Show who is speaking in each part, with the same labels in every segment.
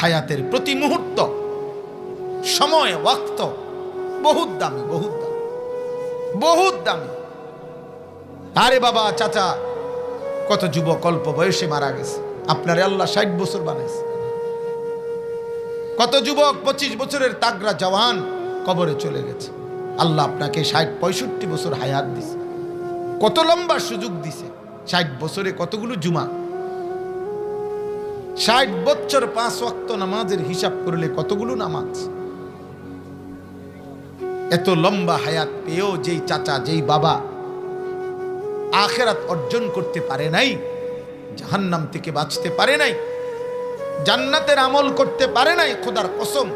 Speaker 1: হায়াতের প্রতি মুহূর্ত, সময়, ওয়াক্ত বহুত দামি, বহুত দামি, বহুত দামি। আরে বাবা, চাচা, কত যুবক অল্প বয়সে মারা গেছে। আপনারে আল্লাহ 60 বছর বানাইছে। কত যুবক 25 বছরের তাগড়া জওয়ান কবরে চলে গেছে। আল্লাহ আপনাকে 60-65 বছর হায়াত দিছে। কত লম্বা সুযোগ দিছে। 60 বছরে কতগুলো জুমা, 60 বছর 5 ওয়াক্ত নামাজের হিসাব করলে কতগুলো নামাজ। এত লম্বা হায়াত পেয়েও যেই চাচা, যেই বাবা আখিরাত অর্জন করতে পারে নাই, জাহান্নাম থেকে বাঁচতে পারে নাই, জান্নাতের আমল করতে পারে নাই, খোদার কসম,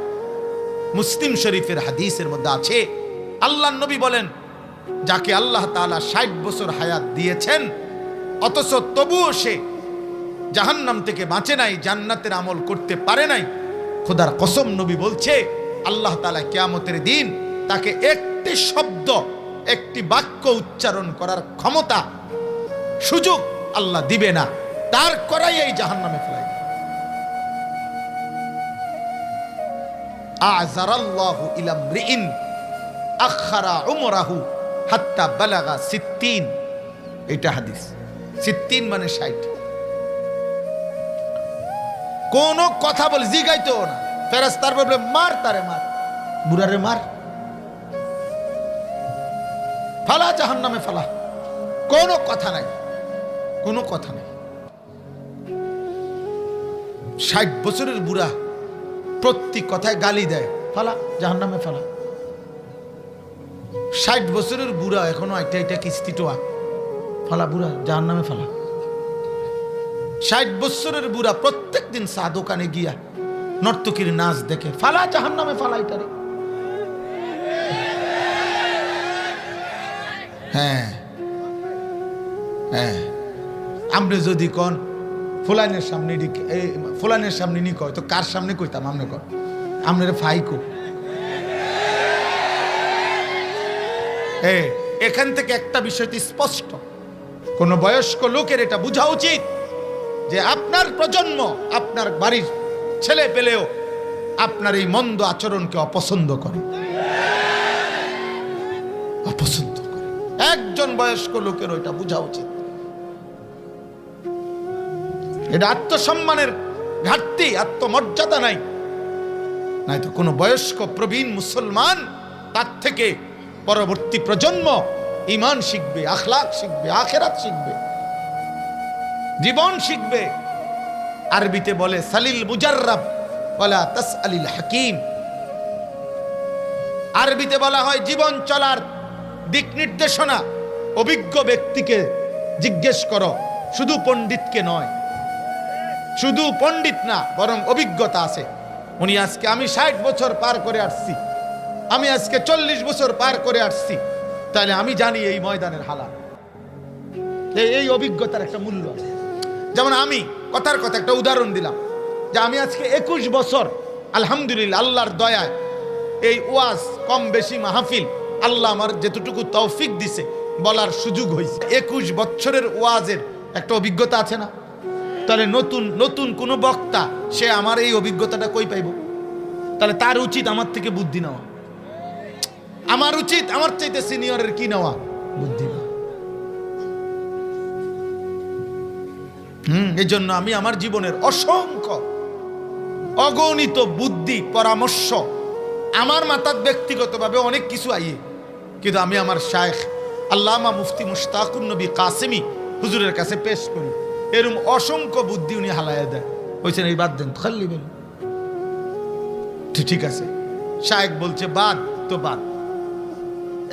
Speaker 1: মুসলিম শরীফের হাদিসের মধ্যে আছে, আল্লাহর নবী বলেন, যাকে আল্লাহ তাআলা 60 বছর হায়াত দিয়েছেন অথচ তবুও সে জাহান্নাম থেকে বাঁচে নাই, জান্নাতের আমল করতে পারে নাই, খোদার কসম নবী বলছে আল্লাহ তাআলা কিয়ামতের দিন তাকে একটি শব্দ, একটি বাক্য উচ্চারণ করার ক্ষমতা, সুযোগ আল্লাহ দিবে না, তার করাই এই জাহান্নামে ফেলাই। আযারাল্লাহু ইলা মরিইন আখারা উমরাহু হাত্তা বালাগা 60। এটা হাদিস। 60 মানে 60। কোন কথা বলে জিগাইতো না, ফেরেশতার বলে মার, তারে মার, বুড়ারে মার, ফালা জাহান্নামে ফালা। কোনো কথা নাই, কোনো কথা নাই। 60 বছরের বুড়া প্রত্যেক কথায় গালি দেয়, ফালা জাহান্নামে ফালা। 60 বছরের বুড়া এখনো এটা কিস্তি টোয়া, ফালা বুড়া জাহান্নামে ফালা। 60 বছরের বুড়া প্রত্যেক দিন চা দোকানে গিয়া নর্তকীর নাচ দেখে, ফালা জাহান্নামে ফালা এটারে। হ্যাঁ হ্যাঁ, আমরা যদি কোন ফুলানের সামনে, ফুলানের সামনে নি কয় তো কার সামনে কইতাম? আমরা কর আমরা ফাইকো। এখান থেকে একটা বিষয় স্পষ্ট, কোন বয়স্ক লোকের এটা বোঝা উচিত যে আপনার প্রজন্ম, আপনার বাড়ির ছেলে পেলেও আপনার এই মন্দ আচরণকে অপছন্দ করে, অপছন্দ করে। একজন বয়স্ক লোকের ওইটা বোঝা উচিত। এটা আত্মসম্মানের ঘাটতি, আত্মমর্যাদা নাই। নাই তো কোনো বয়স্ক প্রবীণ মুসলমান তার থেকে পরবর্তী প্রজন্ম ঈমান শিখবে, আখলাক শিখবে, আখিরাত শিখবে, জীবন শিখবে। আরবিতে বলে সালিল মুজাররাব ওয়ালা তাসআলিল হাকিম। আরবিতে বলা হয় জীবন চলার দিক নির্দেশনা অভিজ্ঞ ব্যক্তিকে জিজ্ঞেস করো, শুধু পণ্ডিতকে নয়। শুধু পণ্ডিত না, বরং অভিজ্ঞতা আছে। উনি আজকে, আমি 60 বছর পার করে আসছি, আমি আজকে 40 বছর পার করে আসছি, তাহলে আমি জানি এই ময়দানের হালাত। এই অভিজ্ঞতার একটা মূল্য আছে। যেমন আমি কথার কথা একটা উদাহরণ দিলাম যে আমি আজকে 21 বছর আলহামদুলিল্লাহ আল্লাহর দয়ায় এই ওয়াজ কম বেশি মাহফিল আল্লাহ আমার যেতটুকু তৌফিক দিছে বলার সুযোগ হয়েছে। 21 বছরের ওয়াজের একটা অভিজ্ঞতা আছে না? তাহলে নতুন নতুন কোন বক্তা সে আমার এই অভিজ্ঞতাটা কই পাইব? তাহলে তার উচিত আমার থেকে বুদ্ধি নেওয়া, আমার উচিত আমার চাইতে সিনিয়রের কি নেওয়া? বুদ্ধি নেওয়া। এই জন্য আমি আমার জীবনের অসংখ্য অগণিত বুদ্ধি পরামর্শ আমার মাথার ব্যক্তিগতভাবে অনেক কিছু আইয়ে, কিন্তু আমি আমার শায়েখ আল্লামা মুফতি মুশতাকুন নবী কাসেমি হুজুরের কাছে পেশ করি। এরকম অসংখ্য বুদ্ধি উনি হালাইয়া দেয়, বলছেন এই বাদ দেন, খাল্লি বেন, ঠিক আছে। শায়েখ বলছে বাদ তো বাদ।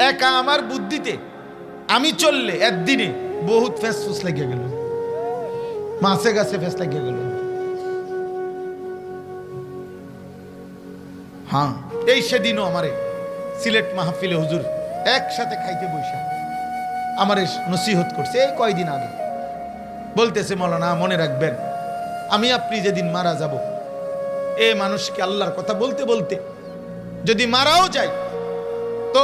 Speaker 1: একা আমার বুদ্ধিতে আমি চললে একদিনে বহুত ফেস ফুস লাগিয়ে গেল, মাছে গাছে ফেস লাগিয়ে গেল। হ্যাঁ, এই সেদিনও আমারে সিলেট মাহফিলে হুজুর একসাথে খাইতে বসে আমারে নসিহত করছে। এই কয়দিন আগে বলতেছে, মৌলানা মনে রাখবেন, আমি আপনি যেদিন মারা যাব, এ মানুষকে আল্লাহর কথা বলতে বলতে যদি মারাও যাই, তো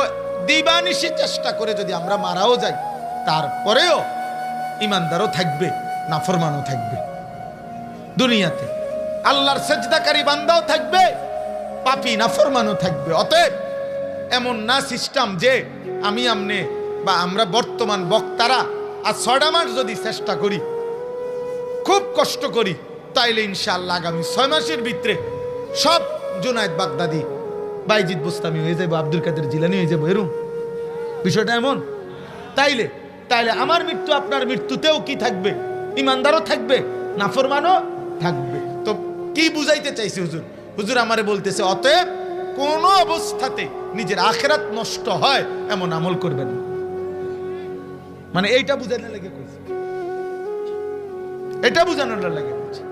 Speaker 1: দিবানিশি চেষ্টা করে যদি আমরা মারাও যাই, তারপরেও ইমানদারও থাকবে, নাফরমানও থাকবে দুনিয়াতে। আল্লাহর সেজদাকারী বান্দাও থাকবে, পাপী নাফরমানও থাকবে। অতএব এমন না সিস্টেম যে আমি আমনে বা আমরা বর্তমান বক্তারা আর 6 মাস যদি চেষ্টা করি, খুব কষ্ট করি, তাইলে ইনশাআল্লাহ আগামী 6 মাসের ভিতরে সব জুনায়েদ বাগদাদি, বাইজিদ বুস্তামি হয়ে যাবো, আব্দুল কাদের জিলানি হয়ে যাবো, এরকম বিষয়টা এমন। তাইলে আমার মৃত্যু আপনার মৃত্যুতেও কি থাকবে? ইমানদারও থাকবে, নাফরমানও থাকবে। তো কি বুঝাইতে চাইছে হুজুর? হুজুর আমারে বলতেছে অতএব কোন অবস্থাতে নিজের আখিরাত নষ্ট হয় এমন আমল করবেন না। মানে এইটা বুঝানোর লাগে কইছে, এটা বুঝানোর লাগে কইছে।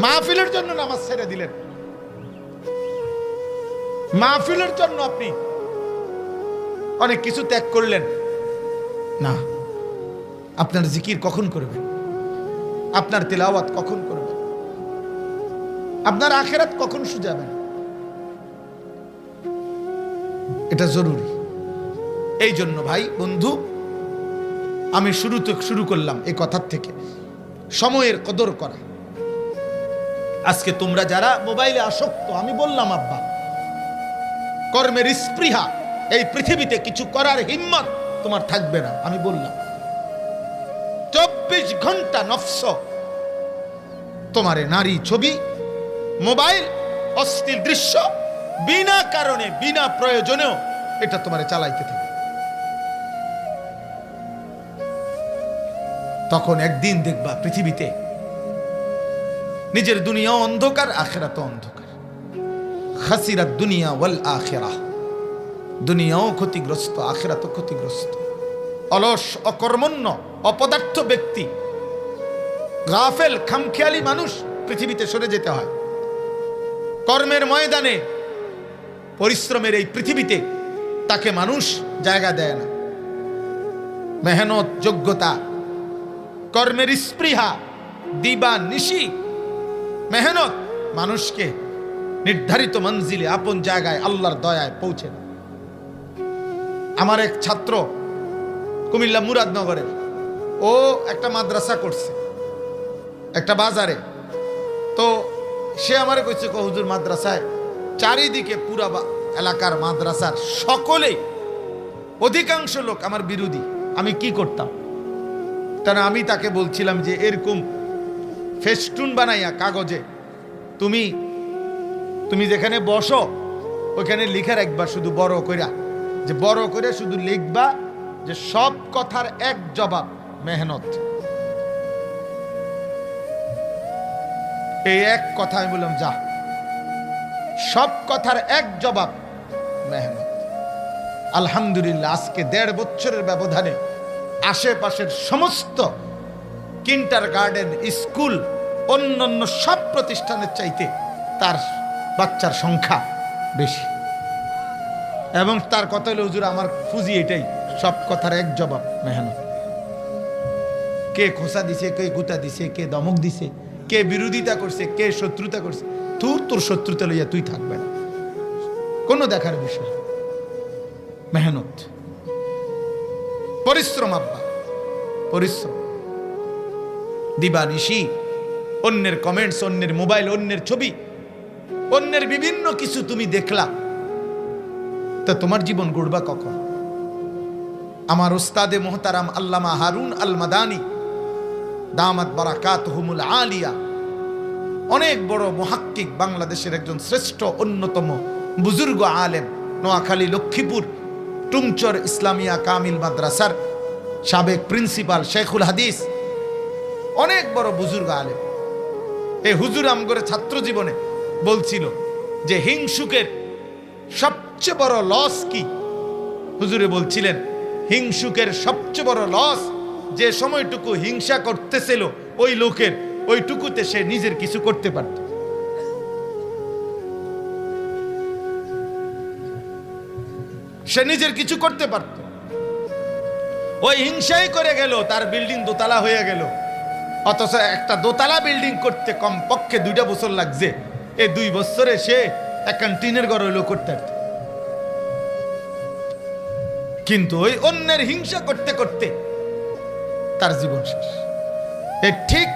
Speaker 1: মাহফিলের জন্য নামাজ ছেড়ে দিলেন, মাহফিলের জন্য আপনি অনেক কিছু ত্যাগ করলেন না। আপনার জিকির কখন করবেন? আপনার তিলাওয়াত কখন করবেন? আপনার আখিরাত কখন সুজাবেন? এটা জরুরি। এই জন্য ভাই বন্ধু, আমি শুরু করলাম এই কথার থেকে, সময়ের কদর করা। আজকে তোমরা যারা মোবাইলে আসক্ত, আমি বললাম আব্বা, কর্মের স্পৃহা, এই পৃথিবীতে কিছু করার হিম্মত তোমার থাকবে না। আমি বললাম 24 ঘন্টা নফস তোমারে নারী ছবি, মোবাইল, অশ্লীল দৃশ্য, বিনা কারণে বিনা প্রয়োজনেও এটা তোমারে চালাইতে থাকে। তখন একদিন দেখবা পৃথিবীতে নিজের দুনিয়া অন্ধকার, আখিরাত অন্ধকার। খাসিরাত দুনিয়া ওয়াল আখিরাহ, দুনিয়াও ক্ষতিগ্রস্ত, আখিরাতও ক্ষতিগ্রস্ত। অলস, অকর্মণ্য, অপদার্থ ব্যক্তি, গাফেল, খামখেয়ালি মানুষ পৃথিবীতে সরে যেতে হয়। কর্মের ময়দানে, পরিশ্রমের এই পৃথিবীতে তাকে মানুষ জায়গা দেয় না। মেহনত, যোগ্যতা, কর্মের স্পৃহা, দিবা নিশি মেহনত মানুষকে নির্ধারিত মঞ্জিলে, আপন জায়গায় আল্লাহর দয়ায় পৌঁছে না। আমার এক ছাত্র কুমিল্লা মুরাদনগরের, ও একটা মাদ্রাসা করছে একটা বাজারে। তো সে আমারে কইছে, হুজুর মাদ্রাসায় চারিদিকে পুরা এলাকার মাদ্রাসার সকলেই, অধিকাংশ লোক আমার বিরোধী। আমি কি করতাম? কারণ আমি তাকে বলছিলাম যে এরকম ফেস্টুন বানাইয়া কাগজে তুমি যেখানে বসো ওইখানে লিখে রাখবা, শুধু বড় কইরা, যে বড় করে শুধু লিখবা যে সব কথার এক জবাব মেহনত। এই এক কথা আমি বললাম, যা, সব কথার এক জবাব মেহনত। আলহামদুলিল্লাহ, আজকে 1.5 বছরের ব্যবধানে আশেপাশের সমস্ত কিন্টার গার্ডেন, স্কুল, অন্যান্য সব প্রতিষ্ঠানের চাইতে তার বাচ্চার সংখ্যা বেশি। এবং তার কথা হলো, হুজুর আমার ফুজি এটাই, সব কথার এক জবাব মেহনত। কে খোসা দিছে, কে গুতা দিছে, কে দমক দিছে, কে বিরোধিতা করছে, কে শত্রুতা করছে, তোর শত্রুতা লইয়া তুই থাকবে না, কোনো দেখার বিষয়। মেহনত, পরিশ্রম আব্বা, পরিশ্রম, দিবানিশি, অন্যের কমেন্টস, অন্যের মোবাইল, অন্যের ছবি, অন্যের বিভিন্ন কিছু তুমি দেখলা, তা তোমার জীবন গড়বা কখন? আমার উস্তাদে মোহতারাম আল্লামা হারুন আল মাদানী দামাত বারাকাতুহুমুল আলিয়া, অনেক বড় মুহাক্কিক, বাংলাদেশের একজন শ্রেষ্ঠ অন্যতম বুজুর্গ আলেম, নোয়াখালী লক্ষ্মীপুর টুমচর ইসলামিয়া কামিল মাদ্রাসার সাবেক প্রিন্সিপাল, শেখুল হাদিস, অনেক বড় বুজুর্গ আলেম। এই হুজুর আমগরে ছাত্র জীবনে বলছিল যে হিংসুকের সবচেয়ে বড় লস কি? হুজুরে বলছিলেন, হিংসুকের সবচেয়ে বড় লস, যে সময়টুকু হিংসা করতেছিল ওই লোকের, ওইটুকুতে সে নিজের কিছু করতে পারত। সে নিজের কিছু করতে পারত। ওই হিংসাই করে গেল, তার বিল্ডিং দোতলা হয়ে গেল, অথচ একটা দোতলা বিল্ডিং করতে কমপক্ষে 2 বছর লাগছে। এই 2 বছরে সে একটা টিনের ঘর হইলো করতে পারত। কিন্তু ওই অন্যের হিংসা করতে করতে তার জীবন শেষ। ঠিক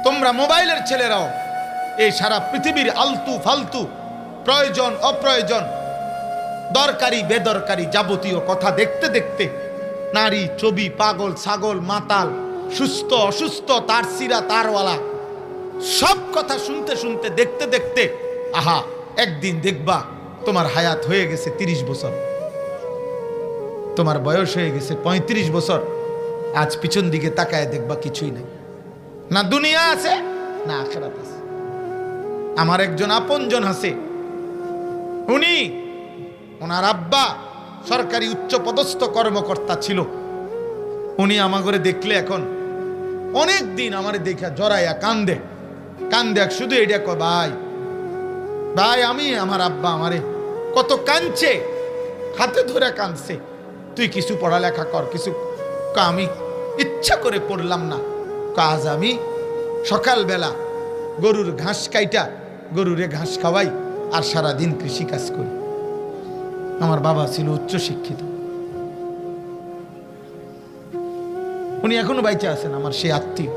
Speaker 1: তোমরা মোবাইলের ছেলেরাও এই সারা পৃথিবীর আলতু ফালতু, প্রয়োজন অপ্রয়োজন, দরকারি বেদরকারি যাবতীয় কথা দেখতে দেখতে নারী, ছবি, পাগল ছাগল, মাতাল, সুস্থ অসুস্থ, তার সিরা তারওয়ালা, সব কথা শুনতে শুনতে দেখতে দেখতে আহা একদিন দেখবা তোমার হায়াত হয়ে গেছে 30 বছর, তোমার বয়স হয়ে গেছে 35 বছর। আজ পিছন দিকে তাকায় দেখবা কিছুই নেই, না দুনিয়া আছে না আখিরাত আছে। আমার একজন আপনজন আছে, উনি, ওনার আব্বা সরকারি উচ্চ পদস্থ কর্মকর্তা ছিল। উনি আমাগরে দেখলে এখন অনেক দিন আমার দেখা জড়াইয়া কান্দে কান্দে, শুধু এটা কয়, ভাই ভাই আমি, আমার আব্বা আমারে কত কাঁদছে, হাতে ধরে কাঁদছে, তুই কিছু পড়ালেখা কর কিছু। আমি ইচ্ছা করে পড়লাম না, কাজ আমি সকালবেলা গরুর ঘাস কাইটা গরুরে ঘাস খাওয়াই আর সারাদিন কৃষি কাজ করি। আমার বাবা ছিল উচ্চ শিক্ষিত, উনি এখনো বাইচে আছেন, আমার সেই আত্মীয়।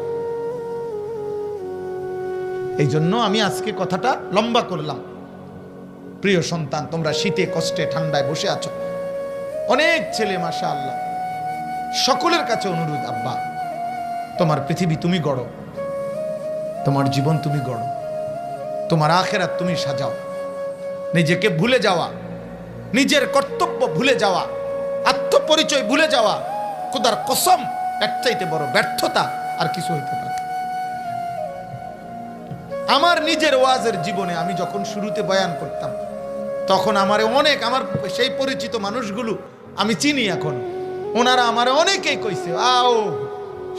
Speaker 1: এই জন্য আমি আজকে কথাটা লম্বা করলাম। প্রিয় সন্তান, তোমরা শীতে কষ্টে ঠান্ডায় বসে আছো, অনেক ছেলে মাশাআল্লাহ, সকলের কাছে অনুরোধ, আব্বা তোমার পৃথিবী তুমি গড়ো, তোমার জীবন তুমি গড়ো, তোমার আখিরাত তুমি সাজাও। নিজেকে ভুলে যাওয়া, নিজের কর্তব্য ভুলে যাওয়া, আত্মপরিচয় ভুলে যাওয়া, খোদার কসম এর চাইতে বড় ব্যর্থতা আর কিছু হইতে পারে। আমার নিজের ওয়াজের জীবনে আমি যখন শুরুতে বয়ান করতাম, তখন আমারে অনেক, আমার সেই পরিচিত মানুষগুলো আমি চিনি এখন, ওনারা আমারে অনেকেই কইছে, আও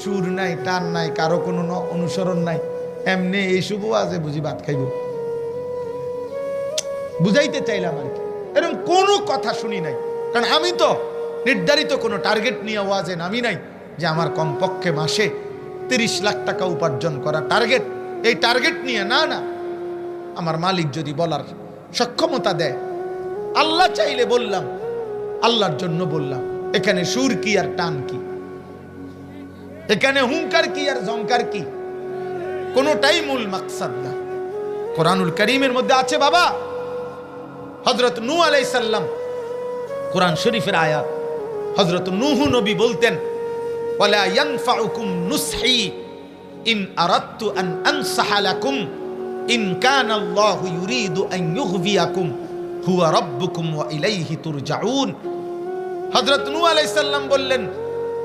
Speaker 1: সুর নাই, টান নাই, কারো কোনো অনুসরণ নাই, এমনি এই শুভ ওয়াজে বুঝি ভাত খাইব। বুঝাইতে চাইলাম আর কি, এরকম কোনো কথা শুনি নাই, কারণ আমি তো নির্ধারিত কোনো টার্গেট নিয়ে ওয়াজে নামি নাই যে আমার কমপক্ষে মাসে 30 লাখ টাকা উপার্জন করা টার্গেট, এই টার্গেট নিয়ে না, না, আমার মালিক যদি বলার সক্ষমতা দেয়, আল্লাহ চাইলে বললাম, আল্লাহর জন্য বললাম। এখানে সুর কি আর টান কি, এখানে হুঙ্কার কি আর ঝংকার কি, কোনোটাই মূল মাকসাদ না। কোরআনুল কারীমের মধ্যে আছে বাবা, হযরত নূহ আলাইহিস সালাম, কোরআন শরীফের আয়াত, হযরত নূহ নবী বলতেন, ওয়ালা ইয়ানফাউকুম নুসহি ইন আরাদতু আন আনসাহা লাকুম ইন কানা আল্লাহু ইউরিদু আন ইউগভিয়াকুম হুয়া রাব্বুকুম ওয়া ইলাইহি তুরজাউন। হযরত নূহ আলাইহিস সালাম বললেন,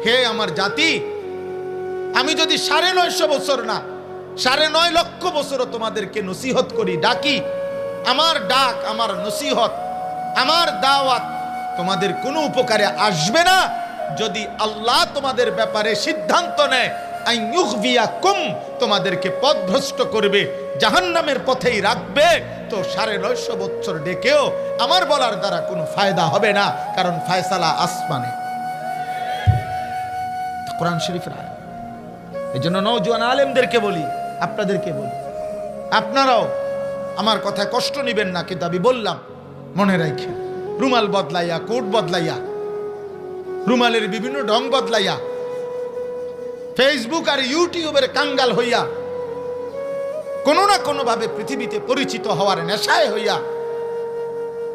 Speaker 1: হে আমার জাতি, আমি যদি 950 বছর না 9.5 লক্ষ বছরও তোমাদেরকে নসিহত করি, ডাকি, আমার ডাক, আমার নসিহত, আমার দাওয়াত তোমাদের কোনো উপকারে আসবে না যদি আল্লাহ তোমাদের ব্যাপারে সিদ্ধান্ত নেয় আইয়ুগভিয়াকুম, তোমাদেরকে পথভ্রষ্ট করবে, জাহান্নামের পথেই রাখবে, তো 950 বছর ডেকেও আমার বলার দ্বারা কোনো ফায়দা হবে না, কারণ ফয়সালা আসমানে। কোরআন শরীফের আয়াত। এই জন্য নওজোয়ান আলেমদেরকে বলি, আপনাদেরকে বলি, আপনারাও আমার কথায় কষ্ট নেবেন না, কিন্তু আমি বললাম মনে রাখেন, রুমাল বদলাইয়া, কোট বদলাইয়া, রুমালের বিভিন্ন ঢং বদলাইয়া, ফেসবুক আর ইউটিউবের কাঙ্গাল হইয়া, কোনো না কোনো ভাবে পৃথিবীতে পরিচিত হওয়ার নেশায় হইয়া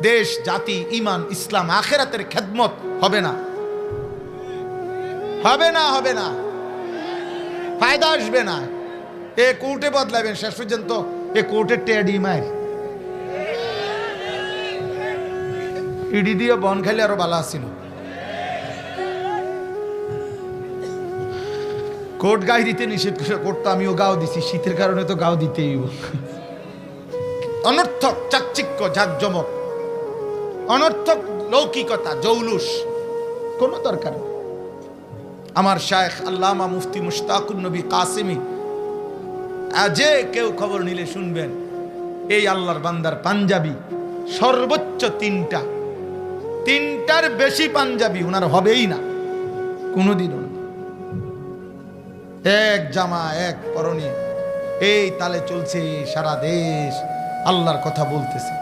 Speaker 1: দেশ, জাতি, ইমান, ইসলাম, আখিরাতের খেদমত হবে না, হবে না, হবে না, ফায়দা আসবে না। এ কোর্টে বদলাবেন, শেষ পর্যন্ত এ কোর্টের টেডি মায়ের ইডি দিয়ে বন খাইলে আরো ভালো ছিল। কোর্ট গাই দিতে নিষেধ করে, কোর্ট তো আমিও গাও দিছি, শীতের কারণে তো গাও দিতেই। অনর্থক চাকচিক্য, ঝাঁকজমক, অনর্থক লৌকিকতা, জৌলুস কোনো দরকার নেই। আমার শায়েখ আল্লামা মুফতি মুশতাকুন নবী কাসিমি, আজে কেউ খবর নিলে শুনবেন, এই আল্লাহর বান্দার পাঞ্জাবি সর্বোচ্চ 3টার বেশি পাঞ্জাবি ওনার হবেই না কোনোদিনও। এক জামা এক পরনে, এই তালে চলছে সারা দেশ, আল্লাহর কথা বলতেছে,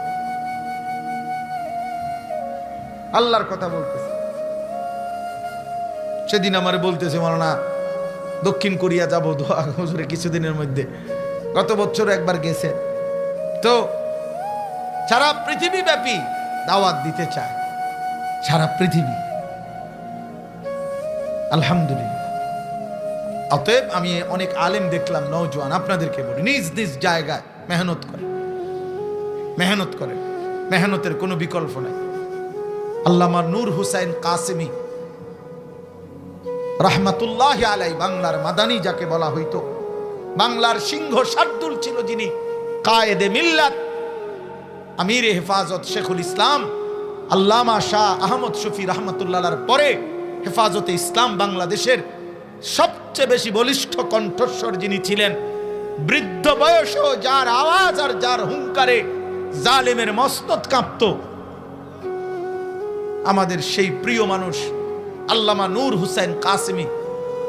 Speaker 1: আল্লাহর কথা বলতেছে। সেদিন আমারে বলতেছে, মাওলানা দক্ষিণ কোরিয়া যাব দোয়া হুজুরে কিছুদিনের মধ্যে, গত বছর একবার গেছে। তো সারা পৃথিবী ব্যাপী দাওয়াত দিতে চায়, সারা পৃথিবী। আলহামদুলিল্লাহ। অতএব আমি অনেক আলেম দেখলাম, নওজোয়ান, আপনাদেরকে বলি, নিজ নিজ জায়গায় মেহনত করে, মেহনত করে, মেহনতের কোনো বিকল্প নাই। আল্লামা নূর হুসাইন কাসেমি রাহমাতুল্লাহ আলাই, বাংলার মাদানী যাকে বলা হইতো, বাংলার সিংহ শার্দুল ছিল যিনি, কায়েদে মিল্লাত, আমিরে হেফাজত শেখুল ইসলাম আল্লামা শাহ আহমদ শফি রহমতুল্লাহর পরে হেফাজতে ইসলাম বাংলাদেশের সবচেয়ে বেশি বলিষ্ঠ কণ্ঠস্বর যিনি ছিলেন, বৃদ্ধ বয়সেও যার আওয়াজ আর যার হুঙ্কারে জালেমের মস্তক কাঁপত, আমাদের সেই প্রিয় মানুষ আল্লামা নূর হুসাইন কাসেমি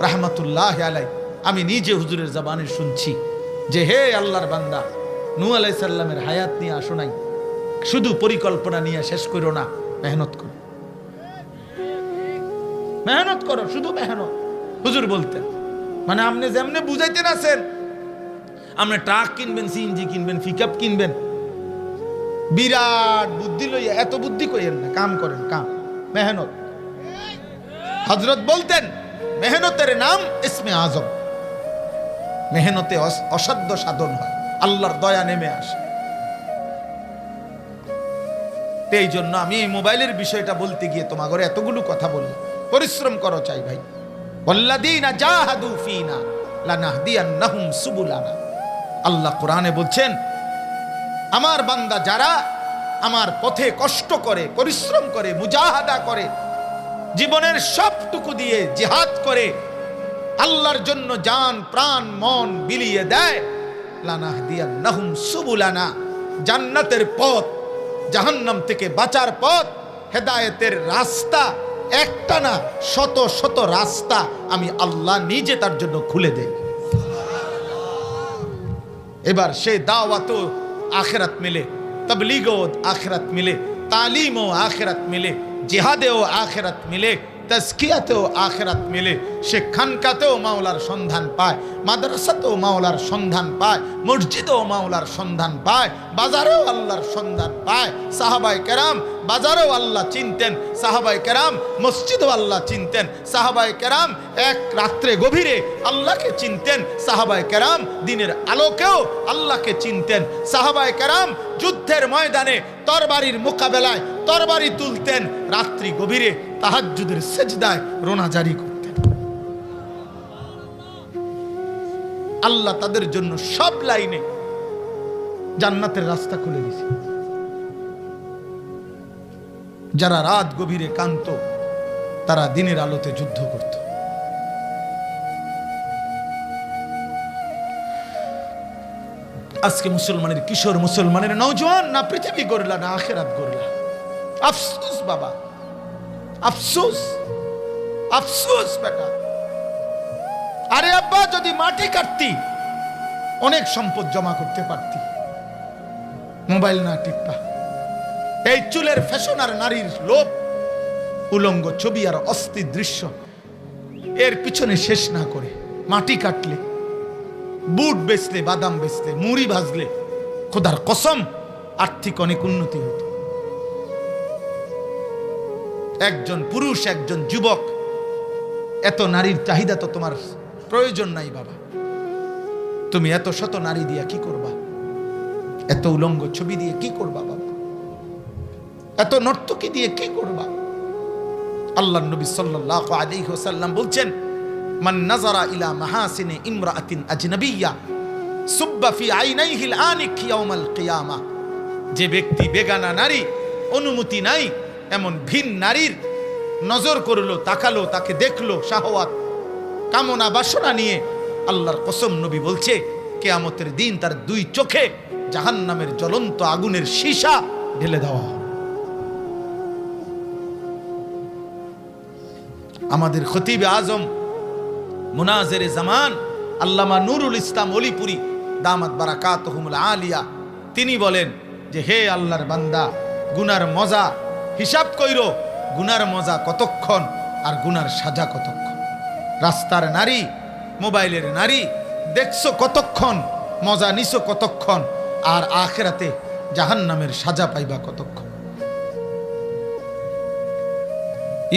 Speaker 1: রাহমাতুল্লাহ আলাই। আমি নিজে হুজুরের জবানে শুনছি যে, হে আল্লাহর বান্দা, নূহ আলাইহিস সালামের হায়াত নিয়ে আসো নাই, শুধু পরিকল্পনা নিয়ে শেষ করো না, মেহনত করো, মেহনত করো, শুধু মেহনত। হুজুর বলতেন, মানে আপনি যেমনে বুঝাইতেন আছেন, আপনি ট্রাক কিনবেন, সিএনজি কিনবেন, পিকআপ কিনবেন, বিরাট বুদ্ধি লইয়া, এত বুদ্ধি কইেন না, কাম করেন, কাম, মেহনত। হযরত বলতেন, মেহনতের নাম ইসমে আজম। মেহনতে অসাধ্য সাধন হয়, আল্লাহর দয়া নেমে আসে। এই জন্য আমি এই মোবাইলের বিষয়টা বলতে গিয়ে তোমার ঘরে এতগুলো কথা বললাম। পরিশ্রম করো চাই ভাই। ওয়াল্লাযীনা জাহাদু ফীনা লানাহদিয়ান্নাহুম সুবুলানা। আল্লাহ কোরআনে বলছেন, আমার বান্দা যারা আমার পথে কষ্ট করে, পরিশ্রম করে, মুজাহাদা করে, জীবনের সবটুকু দিয়ে জিহাদ করে, আল্লাহর জন্য জান প্রাণ মন বিলিয়ে দেয়, লানাহদিয়ান্নাহুম সুবুলানা, জান্নাতের পথ, জাহান্নাম থেকে বাঁচার পথ, হেদায়েতের রাস্তা, একটা না শত শত রাস্তা আমি আল্লাহ নিজে তার জন্য খুলে দেই। এবার সে দাওয়াতও আখিরাত মিলে, তাবলীগও আখিরাত মিলে, তালিমও আখিরাত মিলে, জিহাদেও আখিরাত মিলে, তাজকিয়াতেও আখিরাত মিলে, সে খানকাতেও মাওলার সন্ধান পায়, মাদ্রাসাতেও মাওলার সন্ধান পায়, মসজিদেও মাওলার সন্ধান পায়, বাজারেও আল্লাহর সন্ধান পায়। সাহাবায়ে কেরাম বাজারেও আল্লাহ চিনতেন, সাহাবায়ে কেরাম মসজিদেও আল্লাহ চিনতেন, সাহাবায়ে কেরাম এক রাত্রে গভীরে আল্লাহকে চিনতেন, সাহাবায়ে কেরাম দিনের আলোকেও আল্লাহকে চিনতেন, সাহাবায়ে কেরাম যুদ্ধের ময়দানে তরবারির মোকাবেলায় তরবারি তুলতেন, রাত্রি গভীরে তাহাজ্জুদের সেজদায় রোনা জারি করতেন। আল্লাহ তাদের জন্য সব লাইনে জান্নাতের রাস্তা খুলে দিয়েছে। যারা রাত গভীরে কান্ত, তারা দিনের আলোতে যুদ্ধ করত। আজকে মুসলমানের কিশোর, মুসলমানের নওজোয়ান না পৃথিবী গড়লা না আখিরাত গড়লা। আফসোস বাবা, আফসোস, আফসোস বেটা। আরে আব্বা, যদি মাটি কাটতি অনেক সম্পদ জমা করতে পারতি, মোবাইল না টিপা। এই চুলের ফ্যাশন আর নারীর লোভ, উলঙ্গ ছবি আর অস্থির দৃশ্য, এর পিছনে শেষ না করে মাটি কাটলে, বুট বেচলে, বাদাম বেচলে, মুড়ি ভাজলে, খোদার কসম আর্থিক অনেক উন্নতি হতো। একজন পুরুষ, একজন যুবক, এত নারীর চাহিদা তো তোমার প্রয়োজন নাই বাবা। তুমি এত শত নারী দিয়ে কি করবা? এত উলঙ্গ ছবি দিয়ে কি করবা বাবা? এত নর্তকী দিয়ে কি করবা? আল্লাহর নবী সাল্লাল্লাহু আলাইহি ওয়াসাল্লাম বলছেন, মান নাযারা ইলা মাহাসিনি ইমরাআতিন আজনাবিয়্যা সুব্বা ফি আইনাইহিল আনিক ইয়াউমাল কিয়ামা। যে ব্যক্তি বেগানা নারী, অনুমতি নাই এমন ভিন নারীর নজর করলো, তাকালো, তাকে দেখলো, শাহওয়াত কামনা বাসনা নিয়ে, আল্লাহর কসম নবী বলছে কিয়ামতের দিন তার দুই চোখে জাহান্নামের জ্বলন্ত আগুনের সীসা ঢেলে দেওয়া হবে। আমাদের খতিবে আজম মুনাজিরে জামান আল্লামা নুরুল ইসলাম অলিপুরি দামাত বারাকাতুহুমুল আলিয়া, তিনি বলেন যে, হে আল্লাহর বান্দা, গুনার মজা হিসাব কইরো, গুনার মজা কতক্ষণ আর গুনার সাজা কতক্ষণ। রাস্তার নারী মোবাইলের নারী দেখছো কতক্ষণ, মজা নিছো কতক্ষণ, আর আখিরাতে জাহান্নামের সাজা পাইবা কতক্ষণ।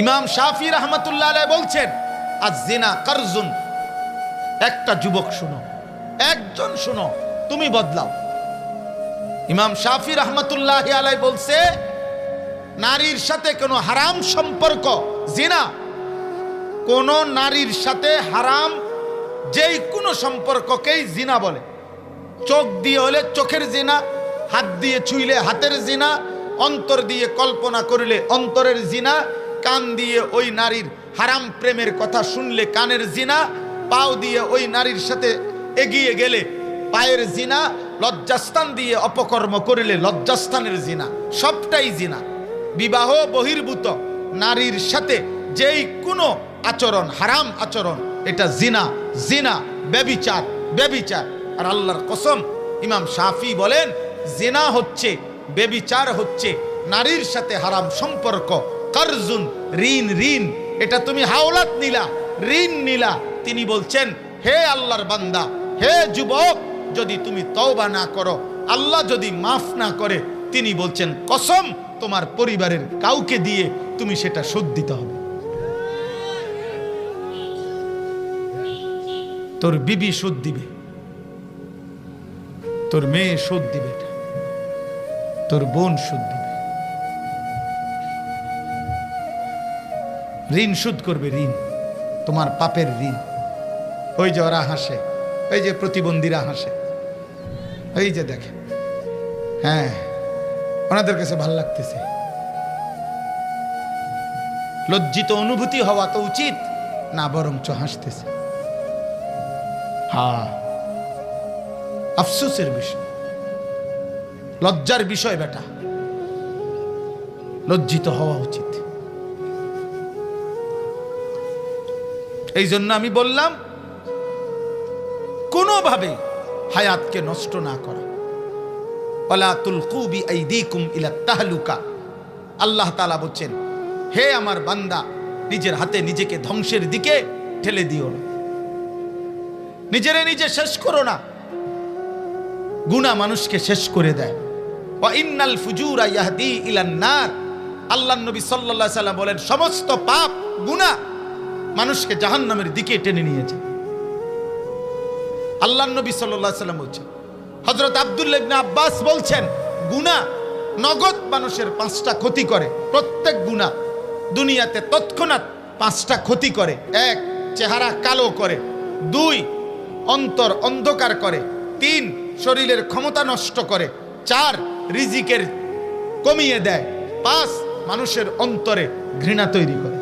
Speaker 1: ইমাম শাফি রাহমাতুল্লাহ আলাইহি বলছেন, আয-জিনা কারজুন। একটা যুবক শুনো, একজন শুনো, তুমি বদলাও। ইমাম শাফি রাহমাতুল্লাহ আলাইহি বলছে, নারীর সাথে কোনো হারাম সম্পর্ক জিনা, কোন নারীর সাথে হারাম যেই কোনো সম্পর্ককেই জিনা বলে। চোখ দিয়ে হলে চোখের জিনা, হাত দিয়ে ছুঁইলে হাতের জিনা, অন্তর দিয়ে কল্পনা করলে অন্তরের জিনা, কান দিয়ে ওই নারীর হারাম প্রেমের কথা শুনলে কানের জিনা, পাও দিয়ে ওই নারীর সাথে এগিয়ে গেলে পায়ের জিনা, লজ্জাস্থান দিয়ে অপকর্ম করলে লজ্জাস্থানের জিনা, সবটাই জিনা। বিবাহ বহির্ভূত নারীর সাথে যেই কোনো আচরণ হারাম আচরণ, এটা জিনা, জিনা, ব্যভিচার, ব্যভিচার। আর আল্লাহর কসম, ইমাম শাফি বলেন, জিনা হচ্ছে, ব্যভিচার হচ্ছে নারীর সাথে হারাম সম্পর্ক। কারজুন, ঋণ, ঋণ, এটা তুমি হাওলাত নিলা, ঋণ নিলা। তিনি বলছেন, হে আল্লাহর বান্দা, হে যুবক, যদি তুমি তওবা না করো, আল্লাহ যদি মাফ না করে, তিনি বলছেন কসম, তোমার পরিবারের কাউকে দিয়ে তুমি সেটা শোধ দিতে হবে। তোর বিবি শোধ দিবে, তোর মেয়ে শোধ দিবে, তোর বোন শোধ দিবে। ঋণ শোধ করবে, ঋণ, তোমার পাপের ঋণ। ওই যে ওরা হাসে, ওই যে প্রতিবন্ধীরা হাসে, এই যে দেখে, হ্যাঁ, ওনাদের কাছে ভাল লাগতেছে। লজ্জিত অনুভূতি হওয়া তো উচিত না, বরঞ্চ হাসতেছে। হ্যাঁ, আফসোসের বিষয়, লজ্জার বিষয় বেটা, লজ্জিত হওয়া উচিত। এই জন্য আমি বললাম, কোনোভাবে হায়াতকে নষ্ট না করা। ওয়ালা তুলকু বিআইদিকুম ইলা তাহলুকা। আল্লাহ তাআলা বলছেন, হে আমার বান্দা, নিজের হাতে নিজেকে ধ্বংসের দিকে ঠেলে দিও না, নিজেরে নিজে শেষ করো না। গুনাহ মানুষকে শেষ করে দেয়। ওয়া ইন্নাল ফুজুরা ইয়াহদি ইলান নার। আল্লাহর নবী সাল্লাল্লাহু আলাইহি সাল্লাম বলেন, সমস্ত পাপ গুনাহ মানুষকে জাহান্নামের দিকে টেনে নিয়ে যায়। আল্লাহর নবী সাল্লাল্লাহু আলাইহি সাল্লাম বলছেন। হযরত আব্দুল্লাহ ইবনে আব্বাস বলছেন, গুনাহ নগদ মানুষের 5টা ক্ষতি করে। প্রত্যেক গুনাহ দুনিয়াতে তৎক্ষণাৎ 5টা ক্ষতি করে। 1, চেহারা কালো করে। 2, অন্তর অন্ধকার করে। 3, শরীরের ক্ষমতা নষ্ট করে। 4, রিজিকের কমিয়ে দেয়। 5, মানুষের অন্তরে ঘৃণা তৈরি করে।